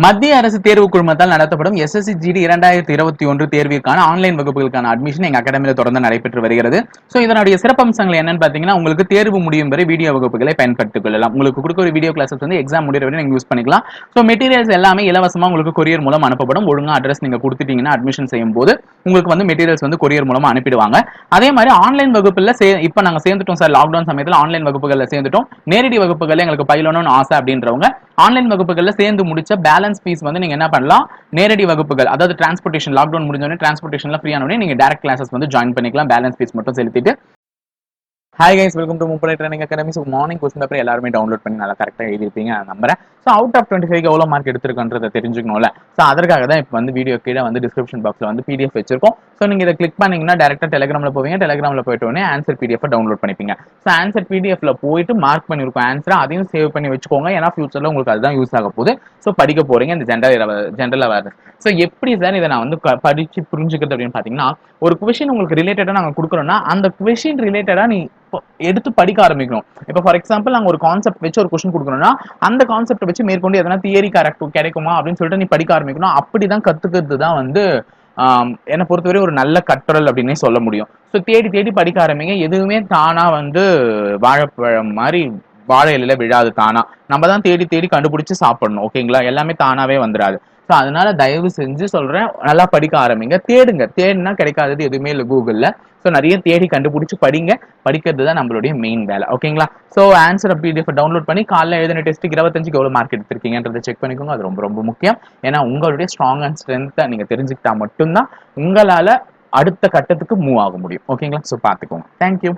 மத்திய அரசு தேர்வு குழுமத்தால் நடத்தப்படும் எஸ்எஸ்சி ஜிடி 2021 தேர்விற்கான ஆன்லைன் வகுப்புகளுக்கான அட்மிஷன் எங்க அகாடமியில தொடர்ந்து நடைபெற்று வருகிறது. சோ இதனுடைய சிறப்பம்சங்கள் என்னன்னு பாத்தீங்கன்னா, உங்களுக்கு தேர்வு முடியும் வரை வீடியோ வகுப்புகளை பயன்படுத்திக் கொள்ளலாம். உங்களுக்கு கொடுக்க ஒரு வீடியோ கிளாஸஸ் வந்து எக்ஸாம் முடிகிற வரை நீங்க யூஸ் பண்ணிக்கலாம். சோ மெட்டீரியல்ஸ் எல்லாமே இலவசமா உங்களுக்கு கொரியர் மூலம் அனுப்பப்படும். ஒழுங்கா அட்ரஸ் நீங்க கொடுத்துட்டீங்கன்னா அட்மிஷன் செய்யும் போது உங்களுக்கு வந்து மெட்டீரியல்ஸ் வந்து கொரியர் மூலமா அனுப்பிடுவாங்க. அதே மாதிரி ஆன்லைன் வகுப்புல இப்ப நாங்க சேர்ந்துட்டோம் சார், லாக்டவுன் சமயத்துல ஆன்லைன் வகுப்புகள்ல சேர்ந்துட்டோம். நேரடி வகுப்புகள் எங்களுக்கு பயிலணும்னு ஆசை அப்படின்றவங்க ஆன்லைன் வகுப்புகள்ல சேர்ந்து முடிச்ச பேலன்ஸ் ஃபீஸ் வந்து நீங்க என்ன பண்ணலாம், நேரடி வகுப்புகள் அதாவது டிரான்ஸ்போர்டேஷன் லாக்டவுன் முடிஞ்சோடனே டிரான்ஸ்போர்டேஷன்ல ஃப்ரீயான உடனே நீங்க டைரக்ட் கிளாஸஸ் வந்து ஜாயின் பண்ணிக்கலாம். பேலன்ஸ் ஃபீஸ் மட்டும் செலுத்திட்டு. ஹாய் கைஸ், வெல்கம் டு முப்படை training academy. So morning question paper எல்லாருமே டவுன்லோட் பண்ணி நல்லா கரெக்டாக எழுதிருப்பீங்க நான் நம்புறேன். ஸோ அவுட் ஆஃப் 25 எவ்வளோ மார்க் எடுத்திருக்கன்றதை தெரிஞ்சுக்கணும்ல. ஸோ அதற்காக தான் இப்போ வந்து வீடியோ கீழே வந்து டிஸ்கிரிப்ஷன் பாக்ஸில் வந்து பிடிஎஃப் வச்சிருக்கோம். ஸோ நீங்கள் இதை கிளிக் பண்ணீங்கன்னா டேரக்டாக டெலிகிராமில் போவீங்க. டெலிகிராமில் போயிட்டு உடனே ஆன்சர் பிடிஎஃப் டவுன்லோட் பண்ணிப்பீங்க. ஸோ ஆன்சர் பிடிஎஃப்ல போயிட்டு மார்க் பண்ணிருக்கும் ஆன்சரை அதையும் சேவ் பண்ணி வச்சுக்கோங்க. ஏன்னா ஃபியூச்சரில் உங்களுக்கு அதுதான் யூஸ் ஆக போகுது. ஸோ படிக்க போறீங்க இந்த ஜென்ரல் அவேர்னஸ். ஸோ எப்படி சார் இதை நான் வந்து படிச்சு புரிஞ்சுக்கிறது அப்படின்னு பார்த்தீங்கன்னா, ஒரு கொஸ்டின் உங்களுக்கு ரிலேட்டடாக நாங்கள் கொடுக்குறோம்னா அந்த கொஸ்டின் ரிலேட்டடாக நீ எடுத்து படிக்க ஆரம்பிக்கணும். இப்போ ஃபார் எக்ஸாம்பிள் நாங்கள் ஒரு கான்செப்ட் வச்சு ஒரு கொஸ்டின் கொடுக்கணும்னா அந்த கான்செப்ட் வச்சு மேற்கொண்டு எதனா தியரி கிடைக்குமா அப்படின்னு சொல்லிட்டு நீ படிக்க ஆரம்பிக்கணும். அப்படிதான் கத்துக்கிறது தான் வந்து என்னை பொறுத்தவரை ஒரு நல்ல கற்றல் அப்படின்னே சொல்ல முடியும். ஸோ தேடி தேடி படிக்க ஆரம்பிங்க. எதுவுமே தானா வந்து வாழைப்பழம் மாதிரி வாழை இலையில விழாது தானா. நம்ம தான் தேடி தேடி கண்டுபிடிச்சு சாப்பிடணும். ஓகேங்களா? எல்லாமே தானாவே வந்துடாது. ஸோ அதனால தயவு செஞ்சு சொல்றேன், நல்லா படிக்க ஆரம்பிங்க. தேடுனா கிடைக்காதது எதுவுமே இல்லை கூகுள்ல. ஸோ நிறைய தேடி கண்டுபிடிச்சு படிங்க. படிக்கிறது தான் நம்மளுடைய மெயின் வேலை. ஓகேங்களா? ஸோ ஆன்சர் பிடிஎஃப் டவுன்லோட் பண்ணி காலைல எழுதின டெஸ்ட்டுக்கு 25க்கு எவ்வளோ மார்க் எடுத்திருக்கீங்கன்றதை செக் பண்ணிக்கோங்க. அது ரொம்ப ரொம்ப முக்கியம். ஏன்னா உங்களுடைய ஸ்ட்ராங் அண்ட் ஸ்ட்ரென்த்தை நீங்க தெரிஞ்சுக்கிட்டா மட்டும்தான் உங்களால அடுத்த கட்டத்துக்கு மூவ் ஆக முடியும். ஓகேங்களா? ஸோ பார்த்துக்கோங்க. தேங்க்யூ.